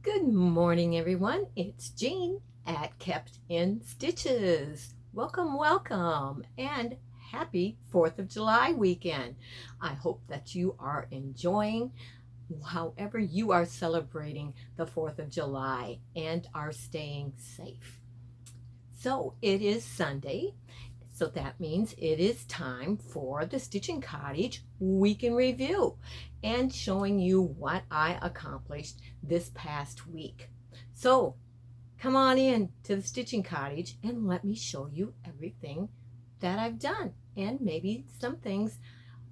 Good morning, everyone. It's Jean at Kept in Stitches. Welcome, welcome, and happy 4th of July weekend. I hope that you are enjoying however you are celebrating the 4th of July and are staying safe. So it is Sunday, so that means it is time for the Stitching Cottage Week in Review and showing you what I accomplished this past week. So come on in to the Stitching Cottage and let me show you everything that I've done and maybe some things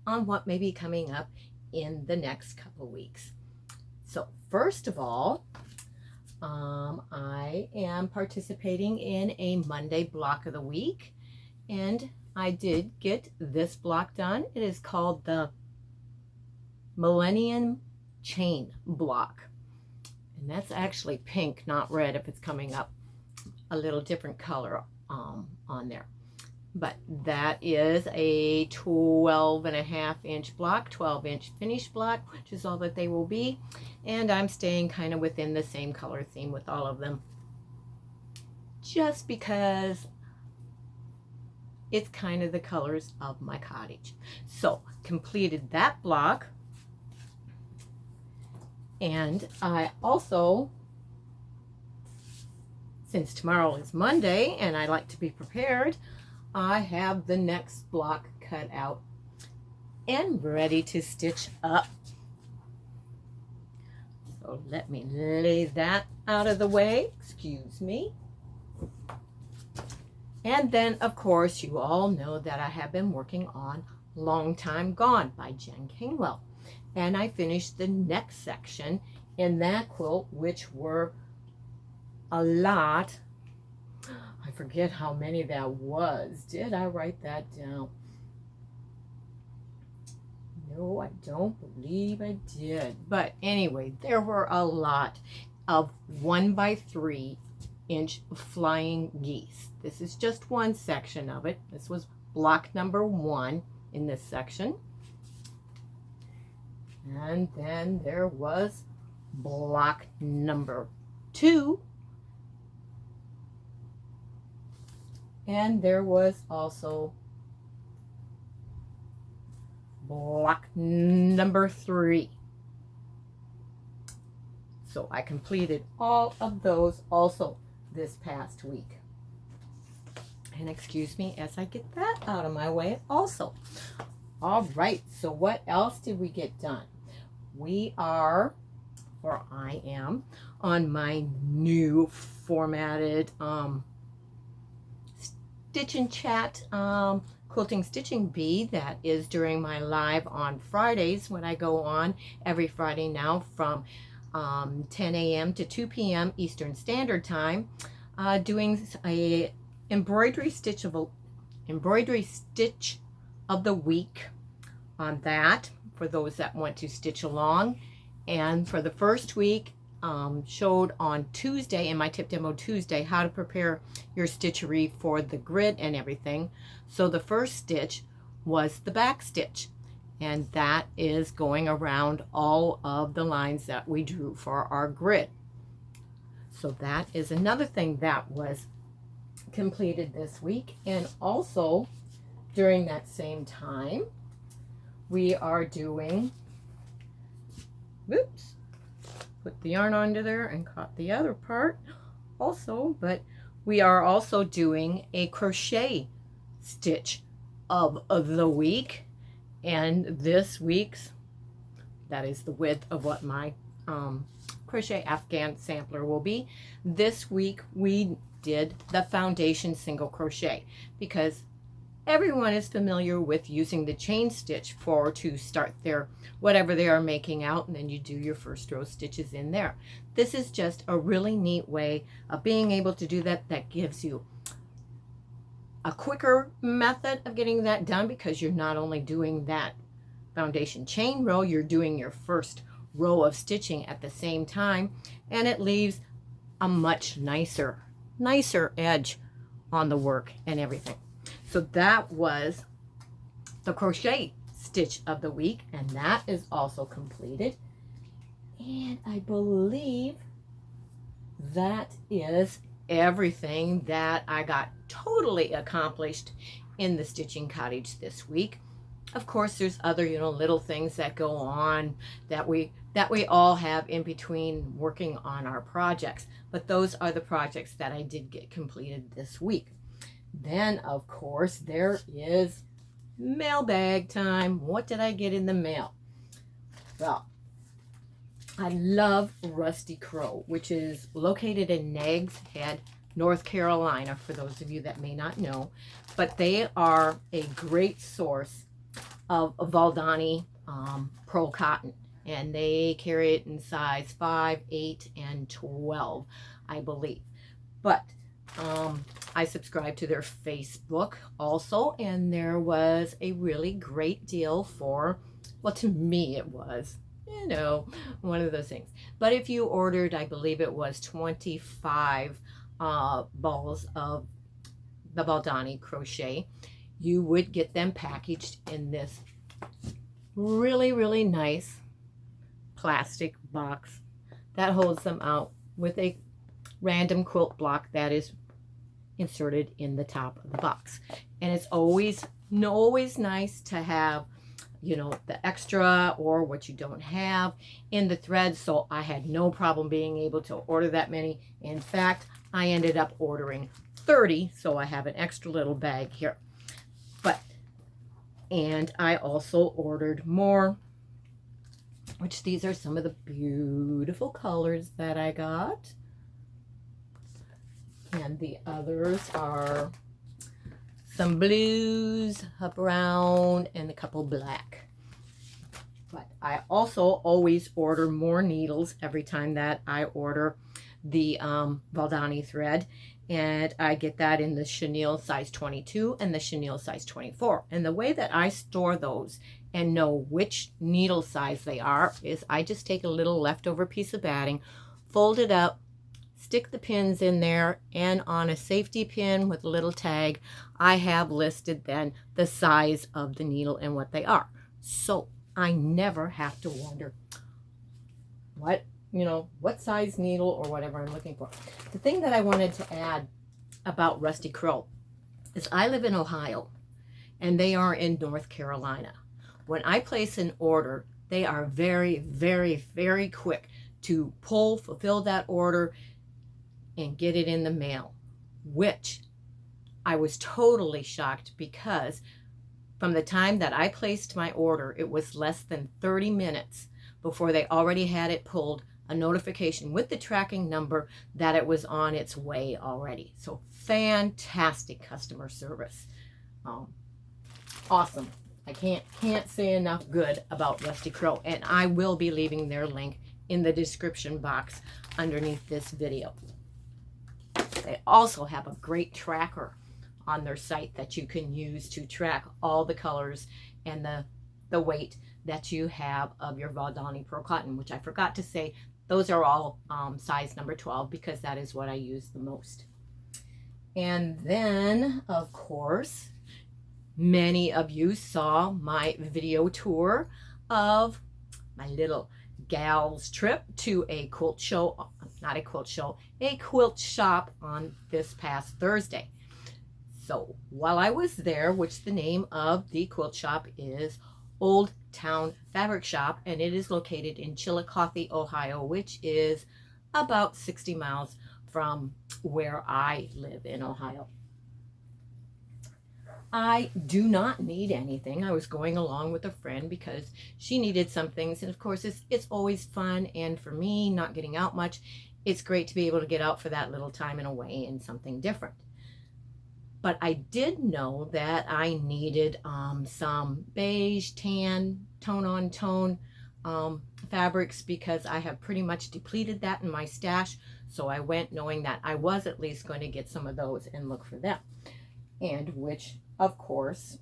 on what may be coming up in the next couple weeks. So first of all, I am participating in a Monday block of the week, and I did get this block done. It is called the Millennium Chain block, and that's actually pink, not red, if it's coming up a little different color on there. But that is a 12.5-inch block, 12-inch finish block, which is all that they will be. And I'm staying kind of within the same color theme with all of them, just because it's kind of the colors of my cottage. So completed that block. And I also, since tomorrow is Monday and I like to be prepared, I have the next block cut out and ready to stitch up. So let me lay that out of the way. Excuse me. And then, of course, you all know that I have been working on Long Time Gone by Jen Kingwell. And I finished the next section in that quilt, which were a lot. I forget how many that was. Did I write that down? No, I don't believe I did. But anyway, there were a lot of 1x3-inch flying geese. This is just one section of it. This was block number 1 in this section. And then there was block number 2. And there was also block number 3. So I completed all of those also this past week. And excuse me as I get that out of my way also. All right, so what else did we get done? We are, or I am, on my new formatted Stitch and Chat quilting stitching bee that is during my live on Fridays, when I go on every Friday now from 10 a.m. to 2 p.m. Eastern Standard Time, doing a embroidery stitch of the week on that for those that want to stitch along. And for the first week, showed on Tuesday in my tip demo Tuesday how to prepare your stitchery for the grid and everything. So the first stitch was the back stitch, and that is going around all of the lines that we drew for our grid. So that is another thing that was completed this week. And also during that same time, we are doing, whoops, put the yarn onto there and caught the other part also, but we are also doing a crochet stitch of the week. And this week's, that is the width of what my crochet Afghan sampler will be. This week we did the foundation single crochet, because everyone is familiar with using the chain stitch to start their whatever they are making out, and then you do your first row stitches in there. This is just a really neat way of being able to do that. That gives you a quicker method of getting that done, because you're not only doing that foundation chain row, you're doing your first row of stitching at the same time, and it leaves a much nicer edge on the work and everything. So that was the crochet stitch of the week, and that is also completed. And I believe that is everything that I got totally accomplished in the Stitching Cottage this week. Of course, there's other, little things that go on that we all have in between working on our projects. But those are the projects that I did get completed this week. Then, of course, there is mailbag time. What did I get in the mail? Well, I love Rusty Crow, which is located in Nags Head, North Carolina, for those of you that may not know. But they are a great source of Valdani pearl cotton, and they carry it in size 5, 8, and 12, I believe. But I subscribe to their Facebook also, and there was a really great deal for, well, to me it was, one of those things. But if you ordered, I believe it was 25 balls of the Valdani crochet, you would get them packaged in this really, really nice plastic box that holds them out with a random quilt block that is inserted in the top of the box. And it's always nice to have, the extra or what you don't have in the thread. So I had no problem being able to order that many. In fact, I ended up ordering 30, so I have an extra little bag here. And I also ordered more, which these are some of the beautiful colors that I got. And the others are some blues, a brown, and a couple black. But I also always order more needles every time that I order the Valdani thread. And I get that in the chenille size 22 and the chenille size 24. And the way that I store those and know which needle size they are is I just take a little leftover piece of batting, fold it up, stick the pins in there, and on a safety pin with a little tag, I have listed then the size of the needle and what they are. So I never have to wonder what size needle or whatever I'm looking for. The thing that I wanted to add about Rusty Crow is I live in Ohio and they are in North Carolina. When I place an order, they are very, very, very quick to fulfill that order and get it in the mail, which I was totally shocked because from the time that I placed my order, it was less than 30 minutes before they already had it pulled, a notification with the tracking number that it was on its way already. So fantastic customer service. Awesome. I can't say enough good about Rusty Crow, and I will be leaving their link in the description box underneath this video. They also have a great tracker on their site that you can use to track all the colors and the weight that you have of your Valdani pearl cotton, which I forgot to say, those are all size number 12 because that is what I use the most. And then, of course, many of you saw my video tour of my little gal's trip to a quilt show, not a quilt show, a quilt shop on this past Thursday. So while I was there, which the name of the quilt shop is Old Town Fabric Shop, and it is located in Chillicothe, Ohio, which is about 60 miles from where I live in Ohio. I do not need anything. I was going along with a friend because she needed some things, and of course it's always fun, and for me, not getting out much, it's great to be able to get out for that little time and away and something different. But I did know that I needed some beige, tan, tone-on-tone fabrics because I have pretty much depleted that in my stash. So I went knowing that I was at least going to get some of those and look for them. And which, of course,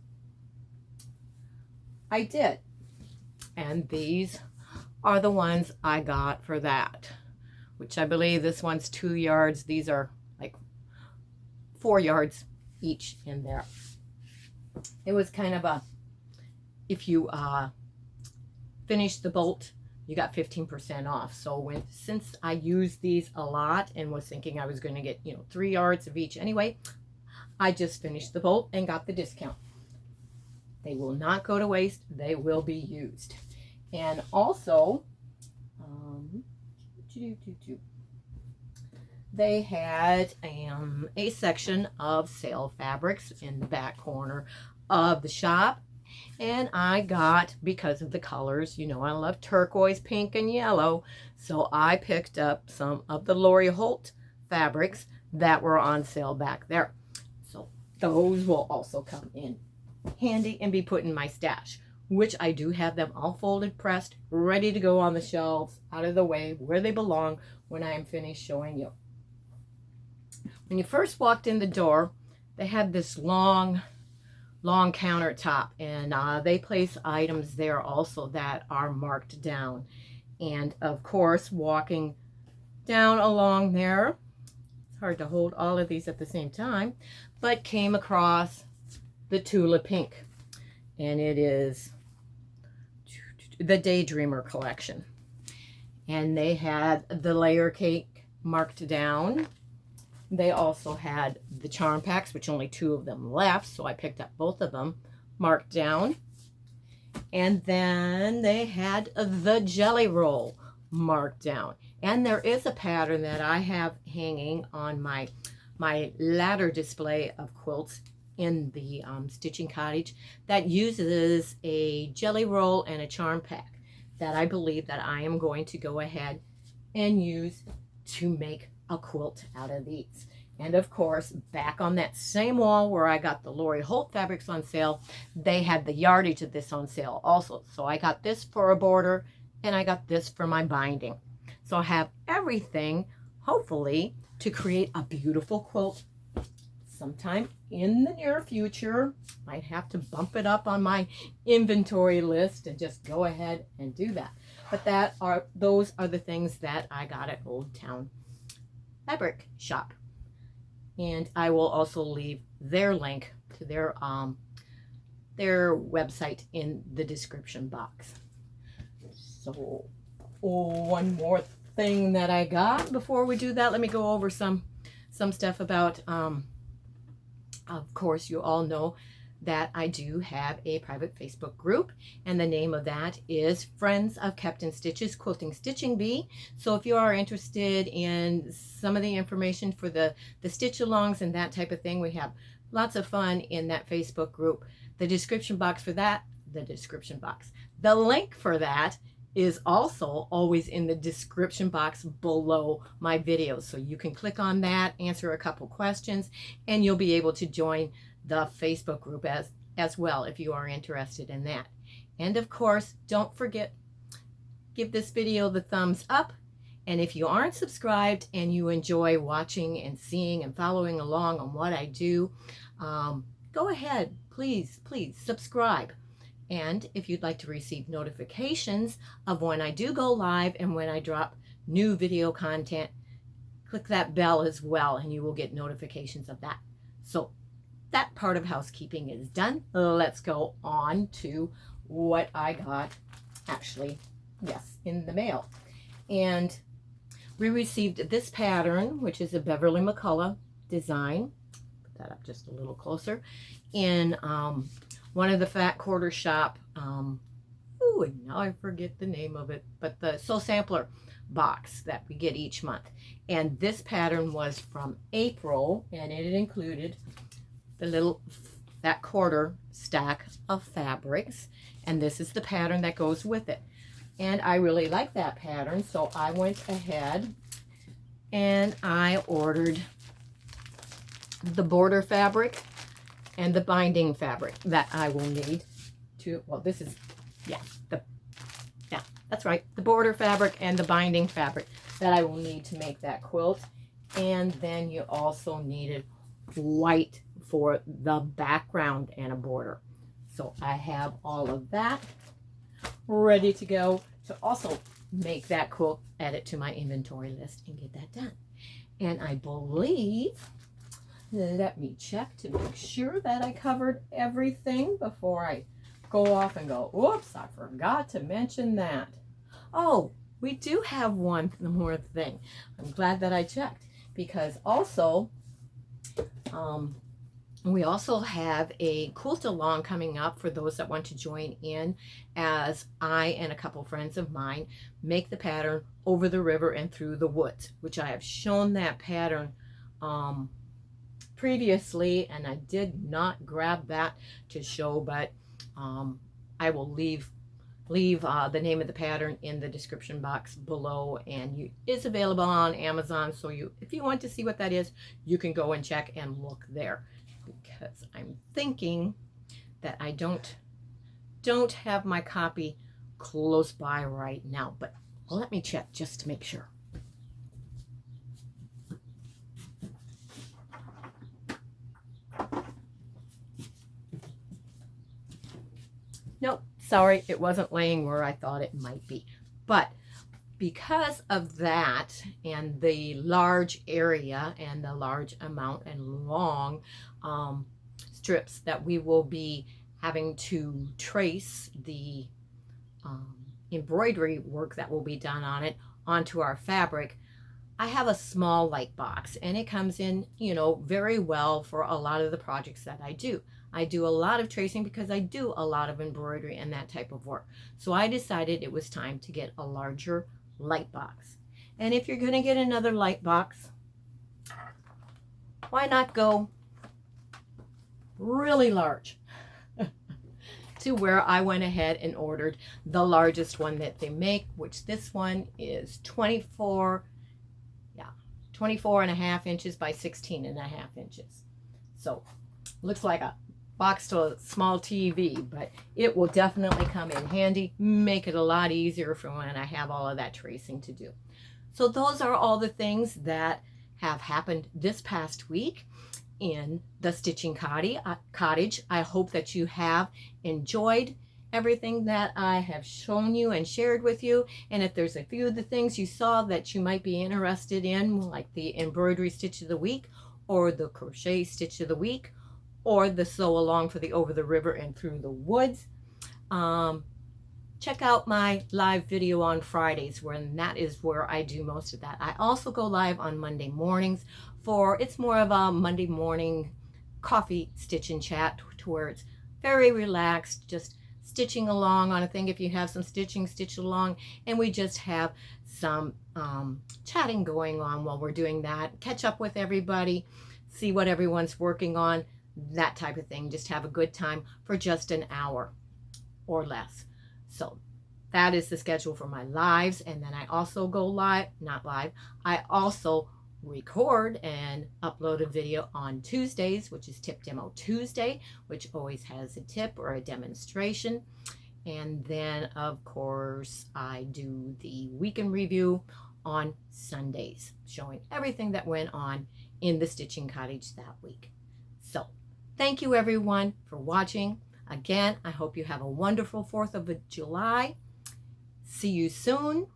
I did. And these are the ones I got for that, which I believe this one's 2 yards. These are like 4 yards each in there. It was kind of a, if you finish the bolt you got 15% off. So since I use these a lot and was thinking I was going to get, 3 yards of each anyway, I just finished the bolt and got the discount. They will not go to waste. They will be used. And also, they had a section of sale fabrics in the back corner of the shop. And I got, because of the colors, I love turquoise, pink, and yellow. So I picked up some of the Lori Holt fabrics that were on sale back there. So those will also come in handy and be put in my stash, which I do have them all folded, pressed, ready to go on the shelves, out of the way, where they belong when I am finished showing you. When you first walked in the door, they had this long countertop, and they place items there also that are marked down. And of course, walking down along there, it's hard to hold all of these at the same time, but came across the Tula Pink, and it is the Daydreamer collection. And they had the layer cake marked down. They also had the charm packs, which only 2 of them left, so I picked up both of them, marked down. And then they had the jelly roll marked down. And there is a pattern that I have hanging on my ladder display of quilts in the Stitching Cottage that uses a jelly roll and a charm pack that I believe that I am going to go ahead and use to make a quilt out of these. And of course, back on that same wall where I got the Lori Holt fabrics on sale, they had the yardage of this on sale also. So I got this for a border and I got this for my binding. So I have everything, hopefully, to create a beautiful quilt sometime in the near future. Might have to bump it up on my inventory list and just go ahead and do that. But those are the things that I got at Old Town Fabric Shop. And I will also leave their link to their website in the description box. So one more thing that I got before we do that, let me go over some stuff about of course, you all know that I do have a private Facebook group, and the name of that is Friends of Captain Stitches Quilting Stitching Bee. So if you are interested in some of the information for the stitch alongs and that type of thing, we have lots of fun in that Facebook group. The description box for that, the link for that is also always in the description box below my videos. So you can click on that, answer a couple questions, and you'll be able to join the Facebook group as well if you are interested in that. And of course, don't forget, give this video the thumbs up. And if you aren't subscribed and you enjoy watching and seeing and following along on what I do, go ahead, please subscribe. And if you'd like to receive notifications of when I do go live and when I drop new video content, click that bell as well and you will get notifications of that. So that part of housekeeping is done. Let's go on to what I got in the mail. And we received this pattern, which is a Beverly McCullough design. Put that up just a little closer. In one of the Fat Quarter Shop, and now I forget the name of it, but the Soul Sampler box that we get each month. And this pattern was from April, and it included the little Fat Quarter stack of fabrics, and this is the pattern that goes with it. And I really like that pattern, so I went ahead and I ordered the border fabric and the binding fabric that I will need to, well, this is, that's right, the border fabric and the binding fabric that I will need to make that quilt. And then you also needed white for the background and a border. So I have all of that ready to go to also make that quilt, add it to my inventory list and get that done. And I believe, let me check to make sure that I covered everything before I go off and go, oops, I forgot to mention that. Oh, we do have one more thing. I'm glad that I checked, because also we also have a quilt along coming up for those that want to join in, as I and a couple friends of mine make the pattern Over the River and Through the Woods, which I have shown that pattern previously, and I did not grab that to show, but I will leave the name of the pattern in the description box below, and it's available on Amazon, so if you want to see what that is, you can go and check and look there, because I'm thinking that I don't have my copy close by right now, but let me check just to make sure. Nope, sorry, it wasn't laying where I thought it might be. But because of that and the large area and the large amount and long strips that we will be having to trace the embroidery work that will be done on it onto our fabric, I have a small light box, and it comes in, very well for a lot of the projects that I do. I do a lot of tracing because I do a lot of embroidery and that type of work. So I decided it was time to get a larger light box. And if you're going to get another light box, why not go really large? To where I went ahead and ordered the largest one that they make, which this one is 24 and a half inches by 16 and a half inches. So looks like a box to a small TV, but it will definitely come in handy, make it a lot easier for when I have all of that tracing to do. So those are all the things that have happened this past week in the Stitching Cottage. I hope that you have enjoyed everything that I have shown you and shared with you. And if there's a few of the things you saw that you might be interested in, like the embroidery stitch of the week, or the crochet stitch of the week, or the sew along for the Over the River and Through the Woods, check out my live video on Fridays, that is where I do most of that. I also go live on Monday mornings it's more of a Monday morning coffee stitch and chat, to where it's very relaxed, just stitching along on a thing. If you have some stitching, stitch along, and we just have some chatting going on while we're doing that, catch up with everybody, see what everyone's working on, that type of thing. Just have a good time for just an hour or less. So that is the schedule for my lives. And then I also go live, not live, I also record and upload a video on Tuesdays, which is Tip Demo Tuesday, which always has a tip or a demonstration. And then of course I do the weekend review on Sundays, showing everything that went on in the Stitching Cottage that week. So thank you everyone for watching. Again, I hope you have a wonderful 4th of July. See you soon.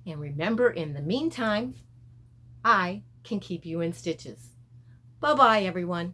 And remember, in the meantime, I can keep you in stitches. Bye-bye, everyone.